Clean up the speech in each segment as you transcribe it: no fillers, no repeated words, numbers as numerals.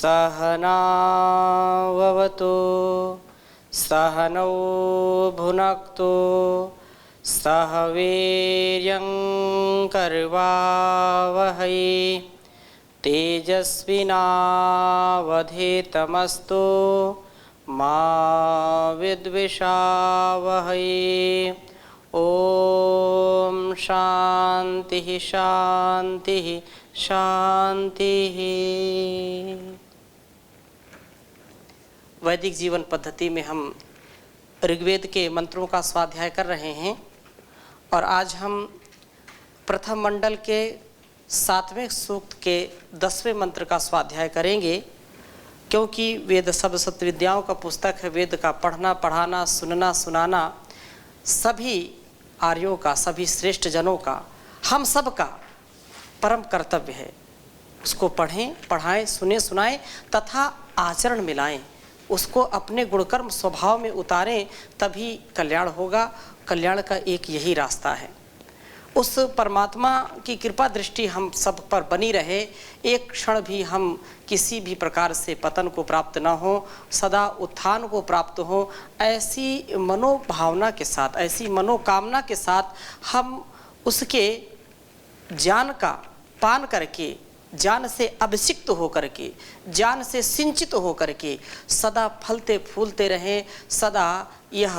सहनाववतु सहनौ भुनक्तु सह वीर्यं कर्वावहै तेजस्विनावधीतमस्तु मा विद्विषावहै। ओम शांति शांति शांति। वैदिक जीवन पद्धति में हम ऋग्वेद के मंत्रों का स्वाध्याय कर रहे हैं और आज हम प्रथम मंडल के 7वें सूक्त के 10वें मंत्र का स्वाध्याय करेंगे, क्योंकि वेद सब सत्य विद्याओं का पुस्तक है। वेद का पढ़ना पढ़ाना सुनना सुनाना सभी आर्यों का, सभी श्रेष्ठ जनों का, हम सब का परम कर्तव्य है। उसको पढ़ें पढ़ाएं सुने सुनाएं तथा आचरण में लाएं, उसको अपने गुणकर्म स्वभाव में उतारें, तभी कल्याण होगा। कल्याण का एक यही रास्ता है। उस परमात्मा की कृपा दृष्टि हम सब पर बनी रहे, एक क्षण भी हम किसी भी प्रकार से पतन को प्राप्त न हो, सदा उत्थान को प्राप्त हो। ऐसी मनोभावना के साथ, ऐसी मनोकामना के साथ हम उसके ज्ञान का पान करके, ज्ञान से अभिषिक्त होकर के, ज्ञान से सिंचित होकर के सदा फलते फूलते रहें। सदा यह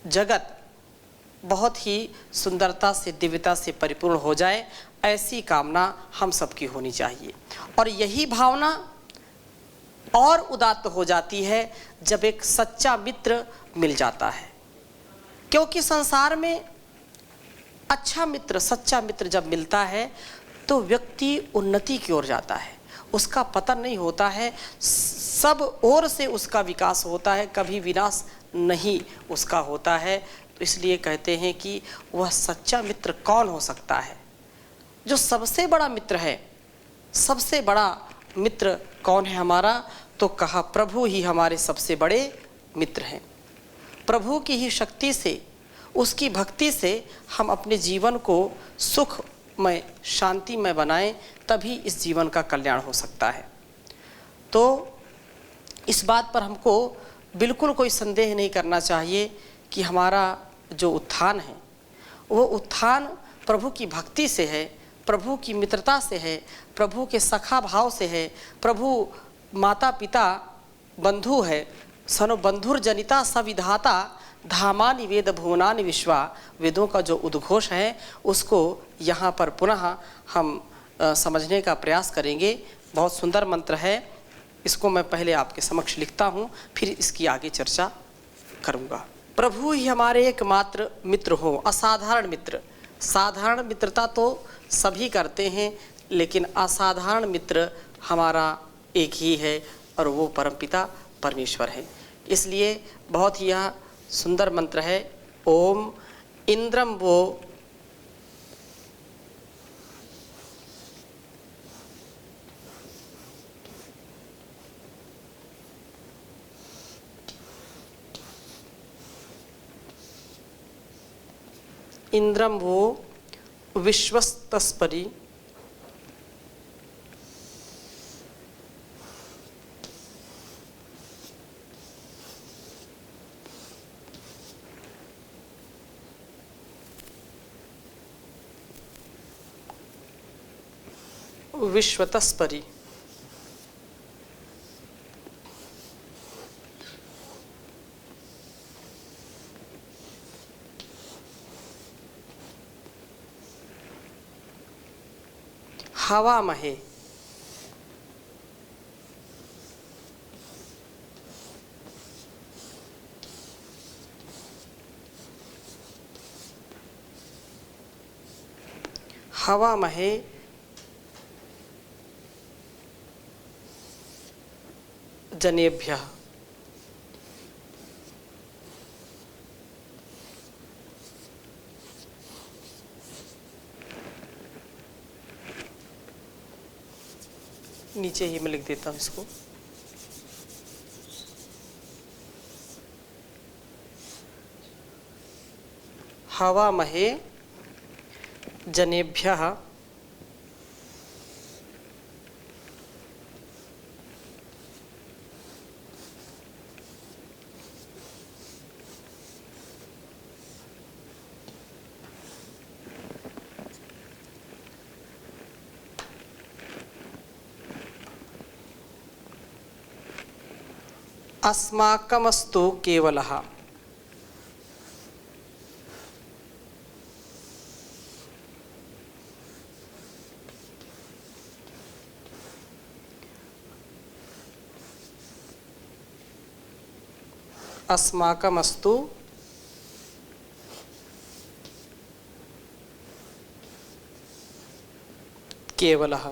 जगत बहुत ही सुंदरता से, दिव्यता से परिपूर्ण हो जाए, ऐसी कामना हम सबकी होनी चाहिए। और यही भावना और उदात्त हो जाती है जब एक सच्चा मित्र मिल जाता है, क्योंकि संसार में अच्छा मित्र, सच्चा मित्र जब मिलता है तो व्यक्ति उन्नति की ओर जाता है, उसका पतन नहीं होता है, सब ओर से उसका विकास होता है, कभी विनाश नहीं उसका होता है। तो इसलिए कहते हैं कि वह सच्चा मित्र कौन हो सकता है? जो सबसे बड़ा मित्र है। सबसे बड़ा मित्र कौन है हमारा? तो कहा प्रभु ही हमारे सबसे बड़े मित्र हैं। प्रभु की ही शक्ति से, उसकी भक्ति से हम अपने जीवन को सुखमय शांतिमय बनाएं, तभी इस जीवन का कल्याण हो सकता है। तो इस बात पर हमको बिल्कुल कोई संदेह नहीं करना चाहिए कि हमारा जो उत्थान है वो उत्थान प्रभु की भक्ति से है, प्रभु की मित्रता से है, प्रभु के सखा भाव से है। प्रभु माता पिता बंधु है, सनो बंधुर जनिता सविधाता धामानि वेद भुवनानि विश्वा। वेदों का जो उद्घोष है उसको यहाँ पर पुनः हम समझने का प्रयास करेंगे। बहुत सुंदर मंत्र है, इसको मैं पहले आपके समक्ष लिखता हूँ, फिर इसकी आगे चर्चा करूँगा। प्रभु ही हमारे एकमात्र मित्र हो, असाधारण मित्र। साधारण मित्रता तो सभी करते हैं, लेकिन असाधारण मित्र हमारा एक ही है और वो परमपिता परमेश्वर है। इसलिए बहुत ही यह सुंदर मंत्र है। ओम इंद्रम वो इंद्रम वो विश्वस्तस्परि विश्वतस्परि हवामहे हवामहे जनेभ्यः। नीचे ही मैं लिख देता हूँ इसको। हवामहे जनेभ्यः अस्माकमस्तु केवलः। अस्माकमस्तु केवलः।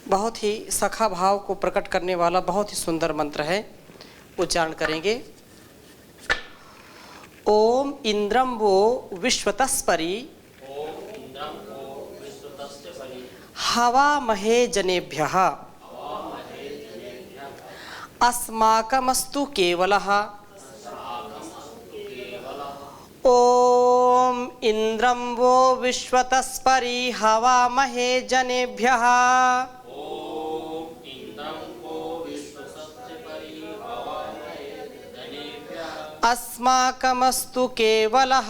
बहुत ही सखा भाव को प्रकट करने वाला बहुत ही सुंदर मंत्र है। उच्चारण करेंगे। ओम इंद्रम वो विश्वतस्परि हवा महे जनेभ्यः अस्माकमस्तु केवलः। ओम इंद्रम वो विश्वतस्परि हवा महे जनेभ्यः अस्माकमस्तु केवलः।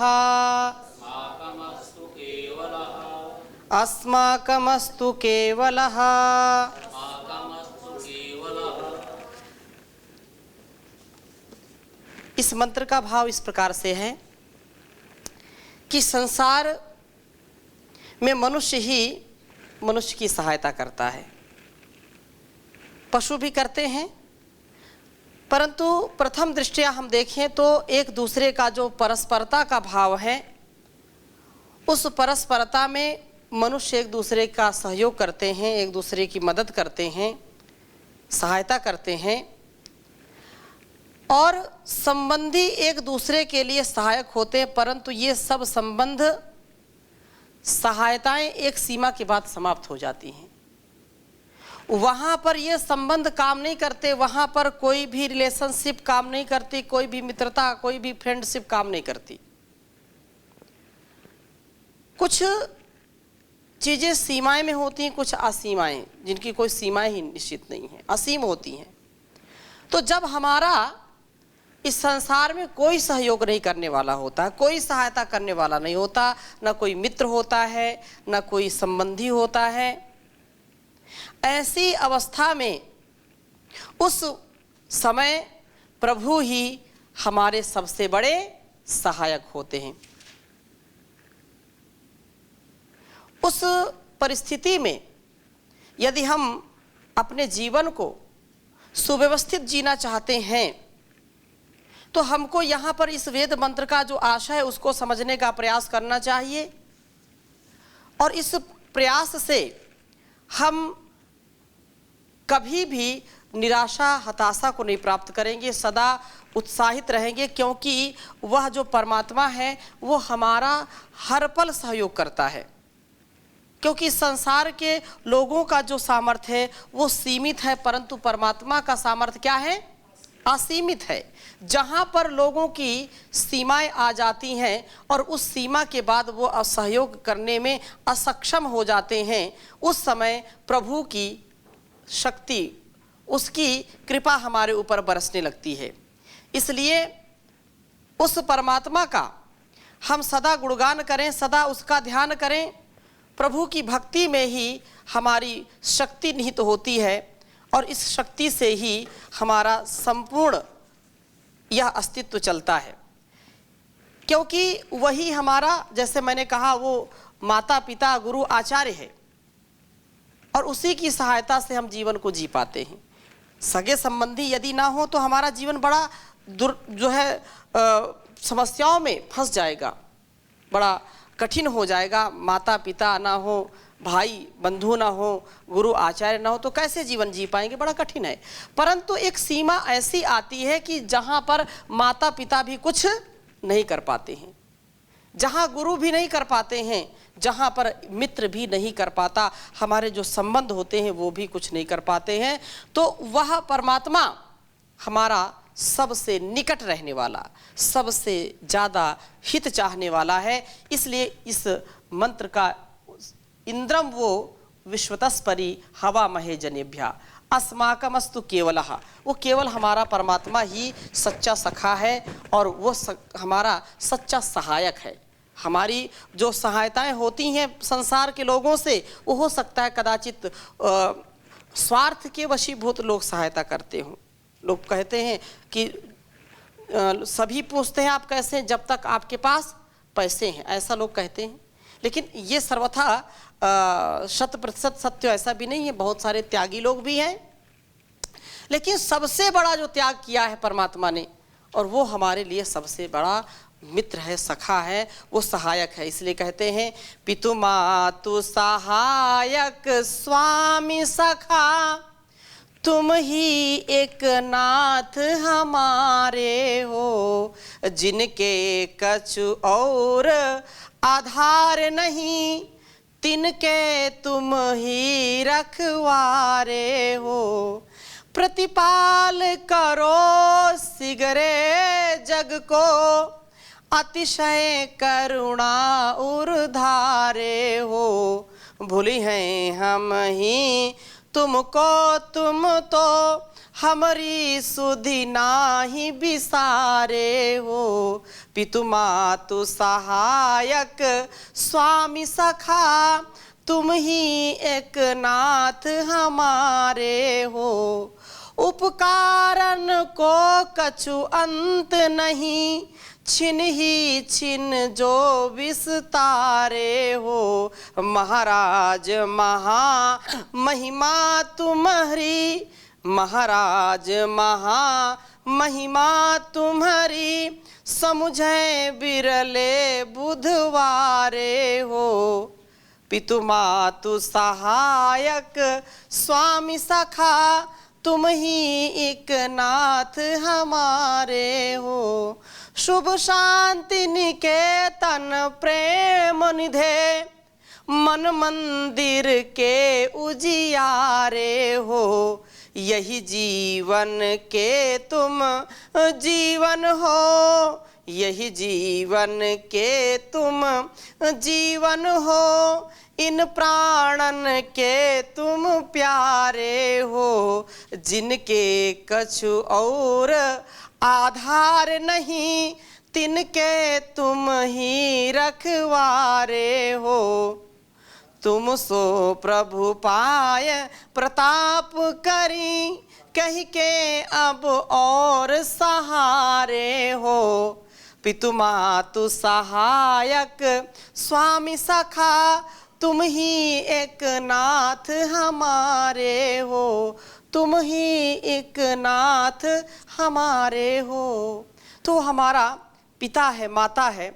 अस्माकमस्तु केवलः। इस मंत्र का भाव इस प्रकार से है कि संसार में मनुष्य ही मनुष्य की सहायता करता है, पशु भी करते हैं, परंतु प्रथम दृष्टया हम देखें तो एक दूसरे का जो परस्परता का भाव है, उस परस्परता में मनुष्य एक दूसरे का सहयोग करते हैं, एक दूसरे की मदद करते हैं, सहायता करते हैं और संबंधी एक दूसरे के लिए सहायक होते हैं। परंतु ये सब संबंध, सहायताएं एक सीमा के बाद समाप्त हो जाती हैं। वहाँ पर ये संबंध काम नहीं करते, वहाँ पर कोई भी रिलेशनशिप काम नहीं करती, कोई भी मित्रता, कोई भी फ्रेंडशिप काम नहीं करती। कुछ चीज़ें सीमाएं में होती हैं, कुछ असीमाएं, जिनकी कोई सीमाएं ही निश्चित नहीं है, असीम होती हैं। तो जब हमारा इस संसार में कोई सहयोग नहीं करने वाला होता, कोई सहायता करने वाला नहीं होता, ना कोई मित्र होता है, ना कोई संबंधी होता है, ऐसी अवस्था में उस समय प्रभु ही हमारे सबसे बड़े सहायक होते हैं। उस परिस्थिति में यदि हम अपने जीवन को सुव्यवस्थित जीना चाहते हैं तो हमको यहाँ पर इस वेद मंत्र का जो आशय है उसको समझने का प्रयास करना चाहिए और इस प्रयास से हम कभी भी निराशा, हताशा को नहीं प्राप्त करेंगे, सदा उत्साहित रहेंगे, क्योंकि वह जो परमात्मा है वो हमारा हर पल सहयोग करता है। क्योंकि संसार के लोगों का जो सामर्थ्य है वो सीमित है, परंतु परमात्मा का सामर्थ्य क्या है? असीमित है। जहाँ पर लोगों की सीमाएं आ जाती हैं और उस सीमा के बाद वो असहयोग करने में असक्षम हो जाते हैं, उस समय प्रभु की शक्ति, उसकी कृपा हमारे ऊपर बरसने लगती है। इसलिए उस परमात्मा का हम सदा गुणगान करें, सदा उसका ध्यान करें। प्रभु की भक्ति में ही हमारी शक्ति निहित होती है और इस शक्ति से ही हमारा संपूर्ण यह अस्तित्व चलता है। क्योंकि वही हमारा, जैसे मैंने कहा, वो माता पिता गुरु आचार्य है और उसी की सहायता से हम जीवन को जी पाते हैं। सगे संबंधी यदि ना हो तो हमारा जीवन बड़ा समस्याओं में फंस जाएगा, बड़ा कठिन हो जाएगा। माता पिता ना हो, भाई बंधु ना हो, गुरु आचार्य ना हो तो कैसे जीवन जी पाएंगे? बड़ा कठिन है। परंतु एक सीमा ऐसी आती है कि जहाँ पर माता पिता भी कुछ नहीं कर पाते हैं, जहाँ गुरु भी नहीं कर पाते हैं, जहाँ पर मित्र भी नहीं कर पाता, हमारे जो संबंध होते हैं वो भी कुछ नहीं कर पाते हैं, तो वह परमात्मा हमारा सबसे निकट रहने वाला, सबसे ज़्यादा हित चाहने वाला है। इसलिए इस मंत्र का इंद्रम वो विश्वतस्परि हवा महे जनेभ्या अस्माकमस्तु केवलः, वो केवल हमारा परमात्मा ही सच्चा सखा है और वो हमारा सच्चा सहायक है। हमारी जो सहायताएं होती हैं संसार के लोगों से, वो हो सकता है कदाचित स्वार्थ के वशीभूत लोग सहायता करते हों। लोग कहते हैं कि सभी पूछते हैं आप कैसे हैं जब तक आपके पास पैसे हैं, ऐसा लोग कहते हैं। लेकिन ये सर्वथा 100% सत्य ऐसा भी नहीं है। बहुत सारे त्यागी लोग भी हैं, लेकिन सबसे बड़ा जो त्याग किया है परमात्मा ने, और वो हमारे लिए सबसे बड़ा मित्र है, सखा है, वो सहायक है। इसलिए कहते हैं पितु मातु सहायक स्वामी सखा, तुम ही एक नाथ हमारे हो, जिनके कछु और आधार नहीं, तिनके तुम ही रखवारे हो। प्रतिपाल करो सिगरे जग को, अतिशय करुणा उर्धारे हो। भूली हैं हम ही तुमको, तुम तो हमारी सुधि नाही बिसारे हो। पितु मातु सहायक स्वामी सखा, तुम ही एक नाथ हमारे हो। उपकारन को कछु अंत नहीं, छिन ही छिन जो विस्तारे हो। महाराज महा महिमा तुम्हारी, महाराज महा महिमा तुम्हारी, समुझे बिरले बुधवारे हो। पितु मातु सहायक स्वामी सखा, तुम ही एक नाथ हमारे हो। शुभ शांति निकेतन प्रेम निधे, मन मंदिर के उजियारे हो। यही जीवन के तुम जीवन हो, यही जीवन के तुम जीवन हो। इन प्राणन के तुम प्यारे हो, जिनके कछु और आधार नहीं, तिनके तुम ही रखवारे हो। तुम सो प्रभु पाय प्रताप करी, कह के अब और सहारे हो। पितु मातु सहायक स्वामी सखा, तुम ही एक नाथ हमारे हो, तुम ही एक नाथ हमारे हो। तो हमारा पिता है, माता है,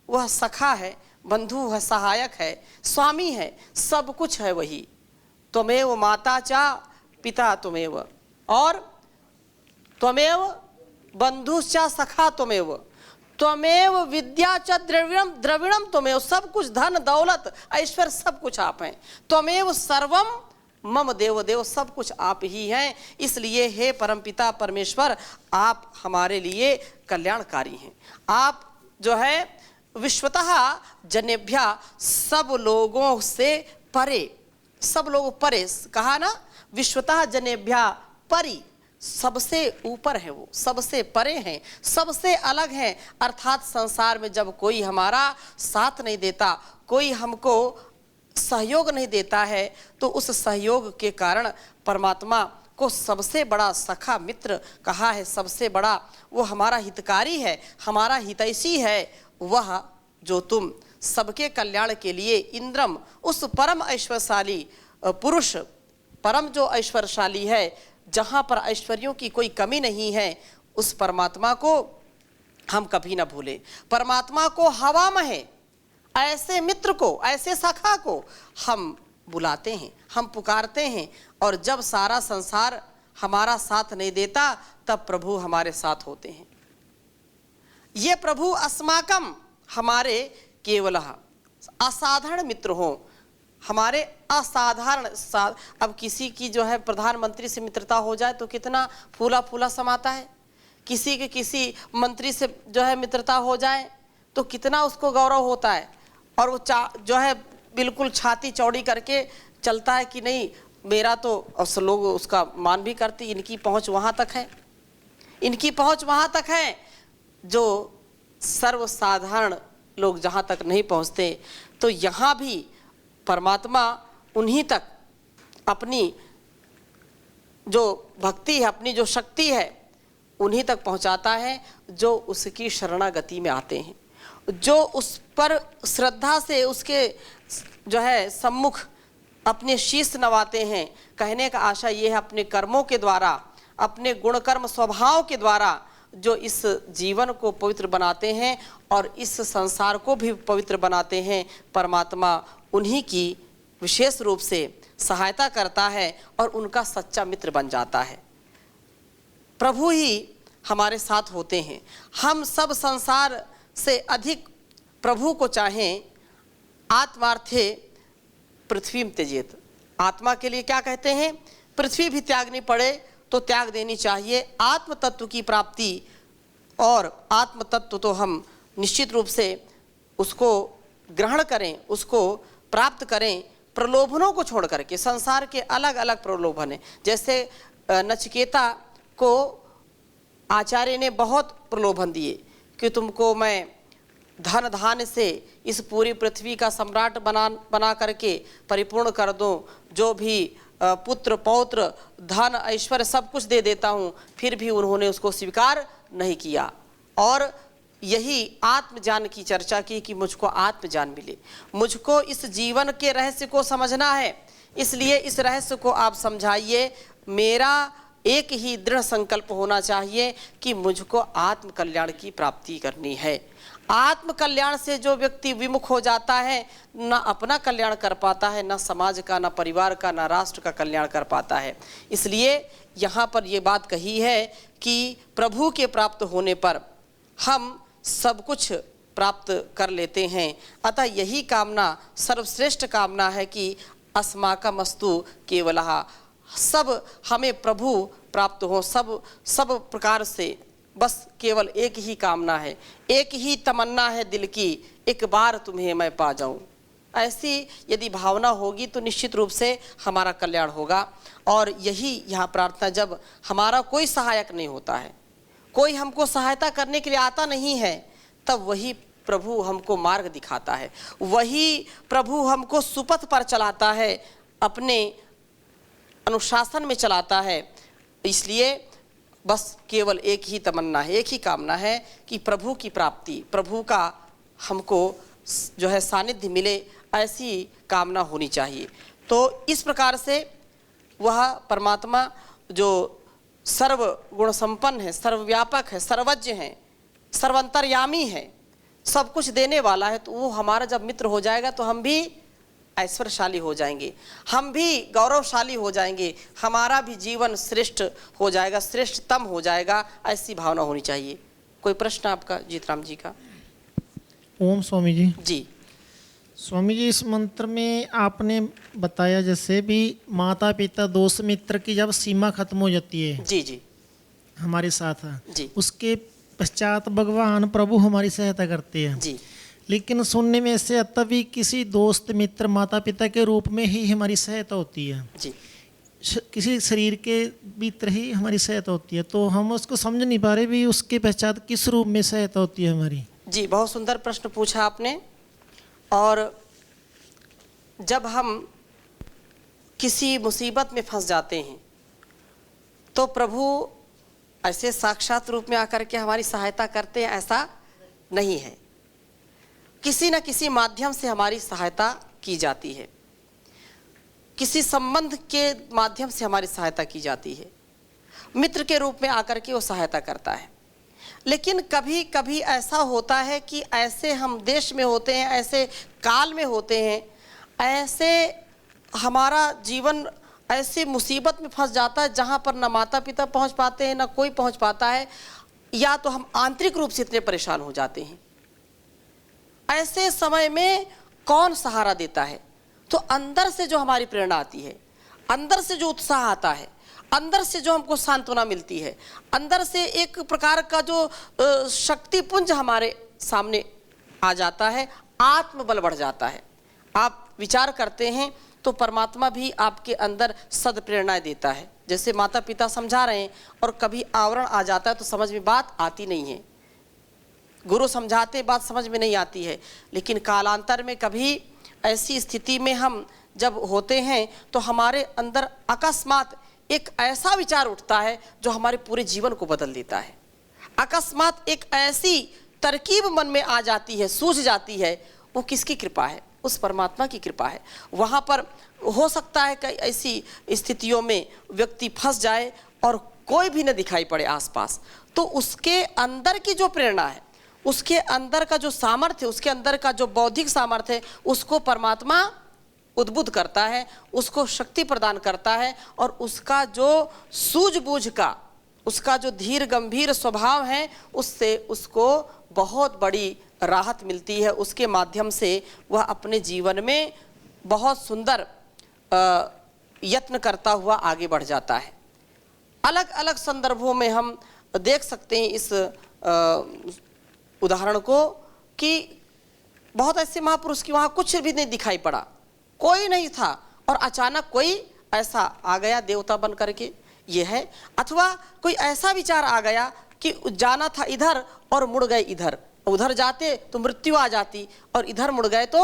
वह सखा है, बंधु है, सहायक है, स्वामी है, सब कुछ है वही। त्वमेव माता चा पिता त्वमेव, और त्वमेव बंधुश्चा सखा त्वमेव, त्वमेव विद्या च द्रविणम द्रविणम त्वमेव। सब कुछ, धन दौलत ऐश्वर्य सब कुछ आप हैं। त्वमेव सर्वम मम देव देव, सब कुछ आप ही हैं। इसलिए हे परमपिता परमेश्वर, आप हमारे लिए कल्याणकारी हैं। आप जो है विश्वतः जनेभ्या, सब लोगों से परे, सब लोग परे कहा ना, विश्वतः जनेभ्या परि, सबसे ऊपर है वो, सबसे परे हैं, सबसे अलग हैं। अर्थात संसार में जब कोई हमारा साथ नहीं देता, कोई हमको सहयोग नहीं देता है, तो उस सहयोग के कारण परमात्मा को सबसे बड़ा सखा मित्र कहा है। सबसे बड़ा वो हमारा हितकारी है, हमारा हितैषी है, वह जो तुम सबके कल्याण के लिए इंद्रम, उस परम ऐश्वर्यशाली पुरुष, परम जो ऐश्वर्यशाली है, जहाँ पर ऐश्वर्यों की कोई कमी नहीं है, उस परमात्मा को हम कभी ना भूलें। परमात्मा को हवा में है, ऐसे मित्र को, ऐसे सखा को हम बुलाते हैं, हम पुकारते हैं, और जब सारा संसार हमारा साथ नहीं देता, तब प्रभु हमारे साथ होते हैं। ये प्रभु अस्माकम, हमारे केवल असाधारण मित्र हों, हमारे असाधारण अब किसी की जो है प्रधानमंत्री से मित्रता हो जाए तो कितना फूला फूला समाता है, किसी के किसी मंत्री से जो है मित्रता हो जाए तो कितना उसको गौरव होता है, और वो जो है बिल्कुल छाती चौड़ी करके चलता है कि नहीं, मेरा तो अवश्य लोग उसका मान भी करते, इनकी पहुंच वहां तक है, इनकी पहुंच वहां तक है जो सर्वसाधारण लोग जहां तक नहीं पहुंचते। तो यहाँ भी परमात्मा उन्हीं तक अपनी जो भक्ति है, अपनी जो शक्ति है, उन्हीं तक पहुंचाता है जो उसकी शरणागति में आते हैं, जो उस पर श्रद्धा से उसके जो है सम्मुख अपने शीश नवाते हैं। कहने का आशा ये है, अपने कर्मों के द्वारा, अपने गुण कर्म स्वभाव के द्वारा जो इस जीवन को पवित्र बनाते हैं और इस संसार को भी पवित्र बनाते हैं, परमात्मा उन्हीं की विशेष रूप से सहायता करता है और उनका सच्चा मित्र बन जाता है। प्रभु ही हमारे साथ होते हैं। हम सब संसार से अधिक प्रभु को चाहें। आत्मार्थे पृथ्वी में त्यजेत, आत्मा के लिए क्या कहते हैं, पृथ्वी भी त्यागनी पड़े तो त्याग देनी चाहिए। आत्म तत्व की प्राप्ति, और आत्म तत्व तो हम निश्चित रूप से उसको ग्रहण करें, उसको प्राप्त करें, प्रलोभनों को छोड़ करके। संसार के अलग अलग प्रलोभन हैं, जैसे नचिकेता को आचार्य ने बहुत प्रलोभन दिए कि तुमको मैं धन धान्य से इस पूरी पृथ्वी का सम्राट बना करके परिपूर्ण कर दूं, जो भी पुत्र पौत्र धन ऐश्वर्य सब कुछ दे देता हूं। फिर भी उन्होंने उसको स्वीकार नहीं किया और यही आत्मज्ञान की चर्चा की कि मुझको आत्मज्ञान मिले, मुझको इस जीवन के रहस्य को समझना है, इसलिए इस रहस्य को आप समझाइए। मेरा एक ही दृढ़ संकल्प होना चाहिए कि मुझको आत्म कल्याण की प्राप्ति करनी है। आत्म कल्याण से जो व्यक्ति विमुख हो जाता है, ना अपना कल्याण कर पाता है, ना समाज का, ना परिवार का, ना राष्ट्र का कल्याण कर पाता है। इसलिए यहाँ पर ये बात कही है कि प्रभु के प्राप्त होने पर हम सब कुछ प्राप्त कर लेते हैं। अतः यही कामना सर्वश्रेष्ठ कामना है कि अस्माकमस्तु केवलः, सब हमें प्रभु प्राप्त हो, सब प्रकार से। बस केवल एक ही कामना है, एक ही तमन्ना है दिल की, एक बार तुम्हें मैं पा जाऊं। ऐसी यदि भावना होगी तो निश्चित रूप से हमारा कल्याण होगा। और यही यहाँ प्रार्थना, जब हमारा कोई सहायक नहीं होता है, कोई हमको सहायता करने के लिए आता नहीं है, तब वही प्रभु हमको मार्ग दिखाता है, वही प्रभु हमको सुपथ पर चलाता है, अपने अनुशासन में चलाता है। इसलिए बस केवल एक ही तमन्ना है, एक ही कामना है कि प्रभु की प्राप्ति, प्रभु का हमको जो है सानिध्य मिले, ऐसी कामना होनी चाहिए। तो इस प्रकार से वह परमात्मा जो सर्व गुण संपन्न है, सर्वव्यापक है, सर्वज्ञ है, सर्वंतर्यामी है, सब कुछ देने वाला है, तो वो हमारा जब मित्र हो जाएगा तो हम भी ऐश्वर्यशाली हो जाएंगे, हम भी गौरवशाली हो जाएंगे, हमारा भी जीवन श्रेष्ठ हो जाएगा, श्रेष्ठतम हो जाएगा। ऐसी भावना होनी चाहिए। कोई प्रश्न आपका जीतराम जी का? ओम स्वामी जी। जी स्वामी जी, इस मंत्र में आपने बताया जैसे भी माता पिता दोस्त मित्र की जब सीमा खत्म हो जाती है, जी जी हमारे साथ जी उसके पश्चात भगवान प्रभु हमारी सहायता करते हैं जी। लेकिन सुनने में ऐसे आता भी किसी दोस्त मित्र माता पिता के रूप में ही हमारी सहायता होती है जी। किसी शरीर के भीतर ही हमारी सहायता होती है, तो हम उसको समझ नहीं पा रहे भी उसके पश्चात किस रूप में सहायता होती है हमारी। जी, बहुत सुंदर प्रश्न पूछा आपने। और जब हम किसी मुसीबत में फंस जाते हैं तो प्रभु ऐसे साक्षात रूप में आकर के हमारी सहायता करते हैं, ऐसा नहीं है। किसी न किसी माध्यम से हमारी सहायता की जाती है, किसी संबंध के माध्यम से हमारी सहायता की जाती है, मित्र के रूप में आकर के वो सहायता करता है। लेकिन कभी कभी ऐसा होता है कि ऐसे हम देश में होते हैं, ऐसे काल में होते हैं, ऐसे हमारा जीवन ऐसे मुसीबत में फंस जाता है जहाँ पर ना माता पिता पहुँच पाते हैं, ना कोई पहुँच पाता है, या तो हम आंतरिक रूप से इतने परेशान हो जाते हैं। ऐसे समय में कौन सहारा देता है? तो अंदर से जो हमारी प्रेरणा आती है, अंदर से जो उत्साह आता है, अंदर से जो हमको सांत्वना मिलती है, अंदर से एक प्रकार का जो शक्ति पुंज हमारे सामने आ जाता है, आत्मबल बढ़ जाता है। आप विचार करते हैं तो परमात्मा भी आपके अंदर सद्प्रेरणाएं देता है। जैसे माता पिता समझा रहे हैं और कभी आवरण आ जाता है तो समझ में बात आती नहीं है, गुरु समझाते बात समझ में नहीं आती है, लेकिन कालांतर में कभी ऐसी स्थिति में हम जब होते हैं तो हमारे अंदर अकस्मात एक ऐसा विचार उठता है जो हमारे पूरे जीवन को बदल देता है। अकस्मात एक ऐसी तरकीब मन में आ जाती है, सूझ जाती है। वो किसकी कृपा है? उस परमात्मा की कृपा है। वहाँ पर हो सकता है कि ऐसी स्थितियों में व्यक्ति फंस जाए और कोई भी न दिखाई पड़े आसपास, तो उसके अंदर की जो प्रेरणा है, उसके अंदर का जो सामर्थ्य, उसके अंदर का जो बौद्धिक सामर्थ्य है, उसको परमात्मा उद्बुद्ध करता है, उसको शक्ति प्रदान करता है और उसका जो सूझबूझ का, उसका जो धीर गंभीर स्वभाव है, उससे उसको बहुत बड़ी राहत मिलती है। उसके माध्यम से वह अपने जीवन में बहुत सुंदर यत्न करता हुआ आगे बढ़ जाता है। अलग अलग संदर्भों में हम देख सकते हैं इस उदाहरण को कि बहुत ऐसे महापुरुष की वहाँ कुछ भी नहीं दिखाई पड़ा, कोई नहीं था और अचानक कोई ऐसा आ गया देवता बन करके, ये है। अथवा कोई ऐसा विचार आ गया कि जाना था इधर और मुड़ गए इधर, उधर जाते तो मृत्यु आ जाती और इधर मुड़ गए तो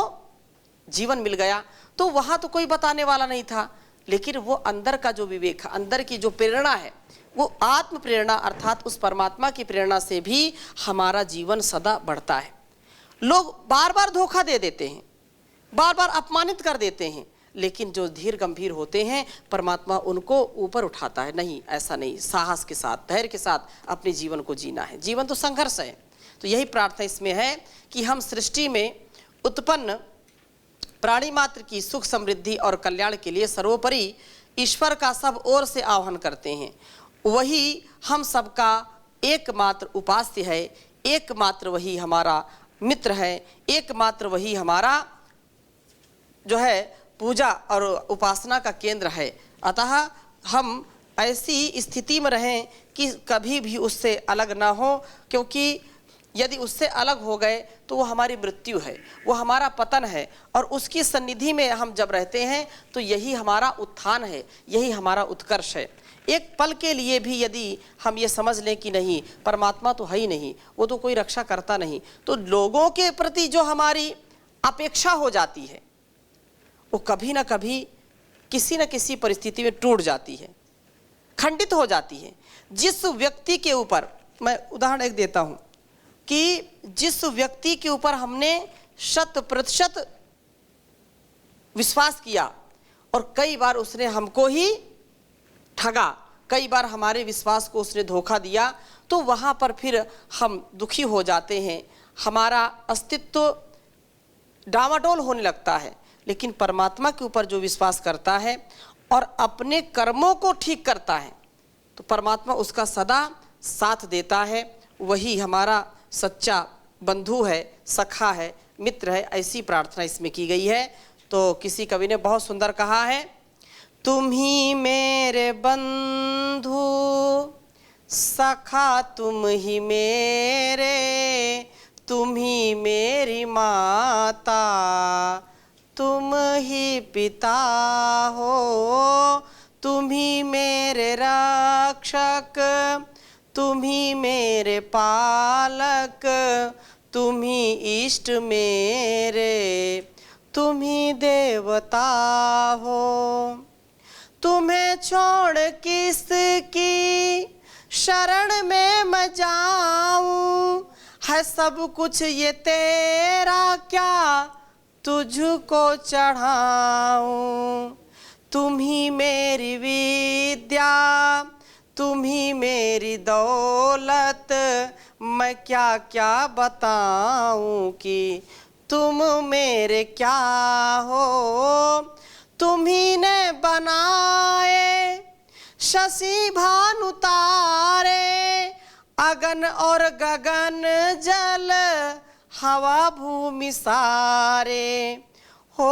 जीवन मिल गया। तो वहाँ तो कोई बताने वाला नहीं था, लेकिन वो अंदर का जो विवेक, अंदर की जो प्रेरणा है, वो आत्म प्रेरणा अर्थात उस परमात्मा की प्रेरणा से भी हमारा जीवन सदा बढ़ता है। लोग बार बार धोखा दे देते हैं, बार बार अपमानित कर देते हैं, लेकिन जो धीर गंभीर होते हैं परमात्मा उनको ऊपर उठाता है। नहीं, ऐसा नहीं, साहस के साथ, धैर्य के साथ अपने जीवन को जीना है। जीवन तो संघर्ष है। तो यही प्रार्थना इसमें है कि हम सृष्टि में उत्पन्न प्राणी मात्र की सुख समृद्धि और कल्याण के लिए सर्वोपरि ईश्वर का सब ओर से आह्वान करते हैं। वही हम सबका एकमात्र उपास्य है, एकमात्र वही हमारा मित्र है, एकमात्र वही हमारा जो है पूजा और उपासना का केंद्र है। अतः हम ऐसी स्थिति में रहें कि कभी भी उससे अलग ना हो, क्योंकि यदि उससे अलग हो गए तो वो हमारी मृत्यु है, वो हमारा पतन है। और उसकी सन्निधि में हम जब रहते हैं तो यही हमारा उत्थान है, यही हमारा उत्कर्ष है। एक पल के लिए भी यदि हम ये समझ लें कि नहीं, परमात्मा तो है ही नहीं, वो तो कोई रक्षा करता नहीं, तो लोगों के प्रति जो हमारी अपेक्षा हो जाती है वो कभी ना कभी किसी न किसी परिस्थिति में टूट जाती है, खंडित हो जाती है। जिस व्यक्ति के ऊपर, मैं उदाहरण एक देता हूँ कि जिस व्यक्ति के ऊपर हमने 100% विश्वास किया और कई बार उसने हमको ही ठगा, कई बार हमारे विश्वास को उसने धोखा दिया, तो वहाँ पर फिर हम दुखी हो जाते हैं, हमारा अस्तित्व डामाडोल होने लगता है। लेकिन परमात्मा के ऊपर जो विश्वास करता है और अपने कर्मों को ठीक करता है तो परमात्मा उसका सदा साथ देता है। वही हमारा सच्चा बंधु है, सखा है, मित्र है। ऐसी प्रार्थना इसमें की गई है। तो किसी कवि ने बहुत सुंदर कहा है, तुम ही मेरे बंधु सखा तुम ही मेरे, तुम ही मेरी माता, तुम ही पिता हो, तुम ही मेरे रक्षक, तुम ही मेरे पालक, तुम ही इष्ट मेरे, तुम ही देवता हो। तुम्हें छोड़ किसकी शरण में मैं जाऊं, है सब कुछ ये तेरा, क्या तुझको चढ़ाऊं। तुम ही मेरी विद्या, तुम ही मेरी दौलत, मैं क्या क्या बताऊं कि तुम मेरे क्या हो। तुम ही ने बनाए शशि भानु तारे, अगन और गगन जल हवा भूमि सारे हो।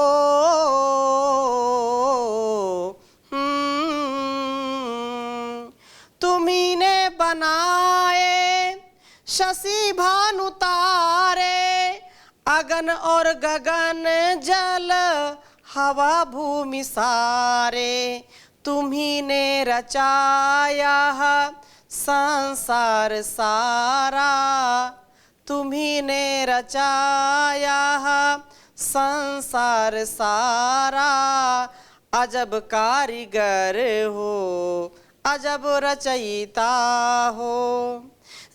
तुम्ही ने बनाए शशि भानु तारे, अगन और गगन जल हवा भूमि सारे तुम्ही ने रचाया है संसार सारा, तुम्ही ने रचाया है संसार सारा। अजब कारीगर हो अजब रचयिता हो,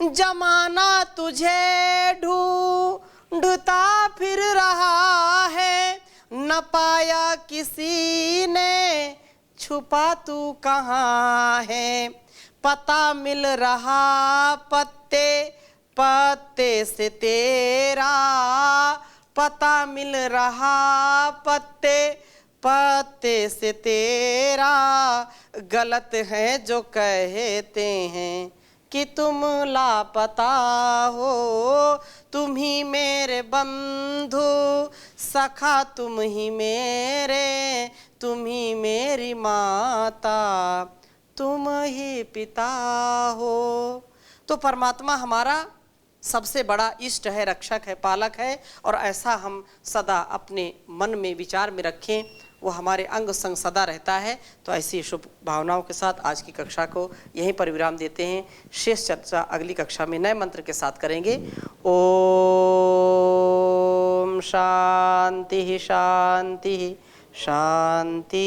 जमाना तुझे ढूंढता फिर रहा है, न पाया किसी ने छुपा तू कहाँ है। पता मिल रहा पत्ते पत्ते से तेरा, पता मिल रहा पत्ते पत्ते से तेरा। गलत है जो कहते हैं कि तुम लापता हो, तुम ही मेरे बंधु सखा, तुम ही मेरे, तुम ही मेरी माता, तुम ही पिता हो। तो परमात्मा हमारा सबसे बड़ा इष्ट है, रक्षक है, पालक है, और ऐसा हम सदा अपने मन में विचार में रखें, वो हमारे अंग संग सदा रहता है। तो ऐसी शुभ भावनाओं के साथ आज की कक्षा को यहीं पर विराम देते हैं। शेष चर्चा अगली कक्षा में नए मंत्र के साथ करेंगे। ओम शांति शांति शांति।